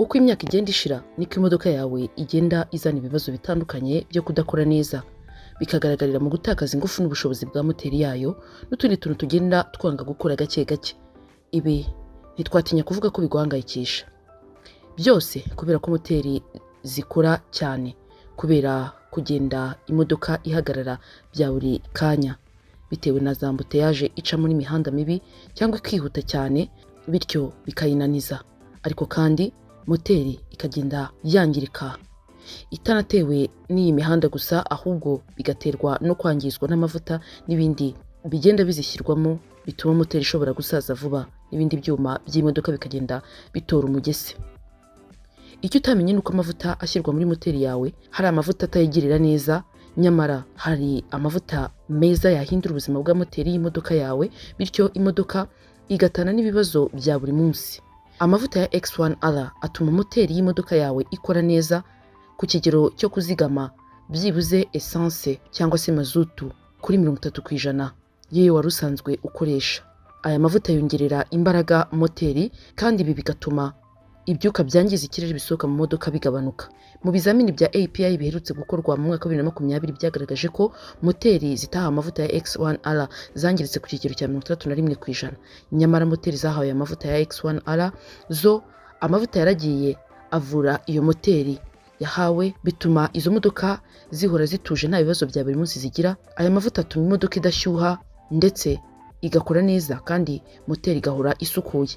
uko imyaka igenda ishira niko imodoka yawe igenda izana ibibazo bitandukanye byo kudakora neza, bikagaragarira mu gutakaza ingufu n'ubushobozi bwa moteri yayo n'utundi tuntu tugenda twanga gukora gake gake. Ibi ntitwatinya kuvuga ko biguhangayikisha, byose kubera ko moteri zikora cyane, kubera kugenda imodoka ihagarara bya buri kanya bitewe na za ambuteyaje ica muri mihanda mibi cyangwa ikihuta cyane, bityo bikayinaniza. Ariko kandi moteri ikagenda yangirika itanatewe n'iyi mihanda gusa, ahubwo bigaterwa no kwangizwa n'amavuta n'ibindi bigenda bizishyirwamo bituma moteri ishobora gusaza vuba, n'ibindi byuma by'imodoka bikagenda bitora umugese. Icyo utamenye ni uko amavuta ashyirwa muri moteri yawe hari amavuta atayigirira neza, nyamara hari amavuta meza yahindura ubuzima bwa moteri y'imodoka yawe, bityo imodoka igatana n'ibibazo bya buri munsi. Amavuta ya X1R atuma moteri y'imodoka yawe ikora neza ku kigero cyo kuzigama byibuze essence cyangwa se mazutu kuri 30% yewe wari usanzwe ukoresha. Aya mavuta yongerera imbaraga moteri, kandi ibi bigatuma ibyuka byangiza ikirere bisohoka mu modoka bigabanuka. Mu bizamini bya API biherutse gukorwa mu mwaka wa 2020 byagaragaje ko moteri zitaha amavuta ya X1R zangiritse ku kigero cya 31%, nyamara moteri zahawe amavuta ya X1R zo amavuta yaragiye avura iyo moteri yahawe, bituma izo modoka zihora zituje nta bibazo bya buri munsi zigira. Aya mavuta atuma imodoka idashyuha ndetse igakora neza, kandi moteri igahora isukuye.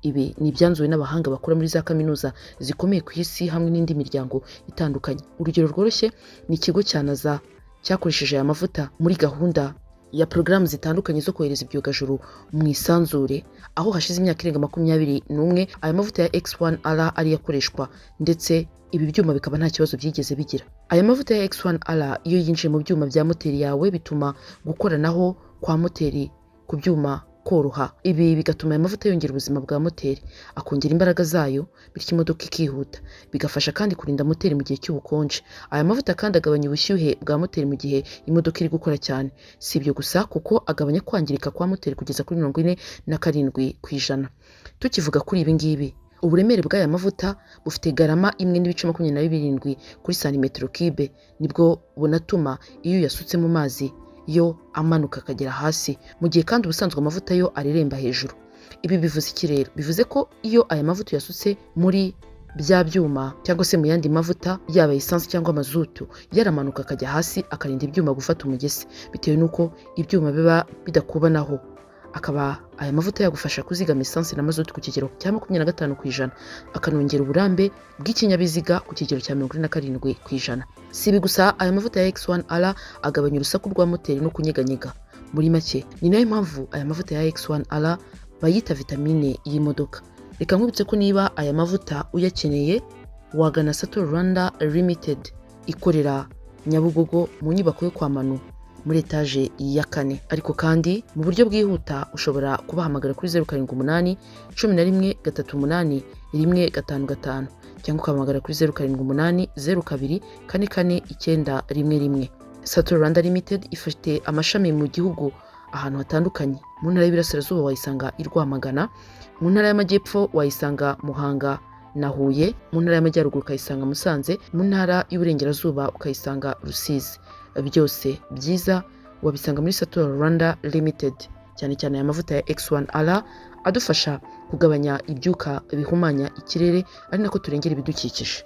Ibi ni ibyanzuwe n'abahanga bakora muri za kaminuza zikomeye ku isi hamwe n'indi miryango itandukanye. Urugero rworoshye ni ikigo cya NASA cyakoresheje aya mavuta muri gahunda ya porogaramu zitandukanye zo kohereza ibyogajuru mu isanzure, aho hashize imyaka irenga 21 aya mavuta ya X1R ari yakoreshwa, ndetse ibi byuma bikaba nta kibazo byigeze bigira. Aya mavuta ya X1R iyo yinjiye mu byuma bya moteri yawe bituma gukoranaho kwa moteri ku byuma koroha. Ibi bigatuma aya mavuta yongera ubuzima bwa moteri, akongera imbaraga zayo, bityo imodoka ikihuta. Bigafasha kandi kurinda moteri mu gihe cy'ubukonje. Aya mavuta kandi agabanya ubushyuhe bwa moteri mu gihe imodoka iri gukora cyane. Si ibyo gusa, kuko agabanya kwangirika kwa moteri kugeza kuri 47%. Tukivuga kuri ibi ngibi, uburemere bw'aya mavuta bufite garama 1.27 kuri santimetero kibe, nibwo bunatuma iyo yasutse mu mazi yo amanuka akagera hasi, mu gihe kandi ubusanzwe amavuta yo areremba hejuru. Ibi bivuze iki rero? Bivuze ko iyo aya mavuta yasutse muri bya byuma cyangwa se mu yandi mavuta yaba essence cyangwa mazutu, yaramanuka akajya hasi akarinda ibyuma gufata umugese, bitewe nuko ibyuma biba bidakubanaho. Akaba aya mavuta yagufasha kuzigama essence na mazutu ku kigero cya 25%, akanongera uburambe bw'ikinyabiziga ku kigero cya 47%. Si ibi gusa, aya mavuta ya X1R agabanya urusaku rwa moteri no kunyeganyega. Muri make ni nayo mpamvu aya mavuta ya X1R bayita vitamine y'imodoka. Reka nkubitse ko niba aya mavuta uyakeneye wagana Sator Rwanda Limited ikorera Nyabugogo mu nyubako yo kwa Manu muri etaje ya 4. Ariko kandi mu buryo bwihuta ushobora kubahamagara kuri 078 11 38 155 cyangwa ukahamagara kuri 078 02 44 911. Sator Rwanda Limited ifite amashami mu gihugu ahantu hatandukanye. Mu ntara y'Iburasirazuba wayisanga i Rwamagana, mu ntara y'Amajyepfo wayisanga Muhanga na Huye, mu ntara y'Amajyaruguru ukayisanga Musanze, mu ntara y'Uburengerazuba ukayisanga Rusizi. Byose byiza wabisanga muri Sator Rwanda Limited, cyane cyane aya mavuta ya X1R adufasha kugabanya ibyuka bihumanya ikirere, ari nako turengera ibidukikije.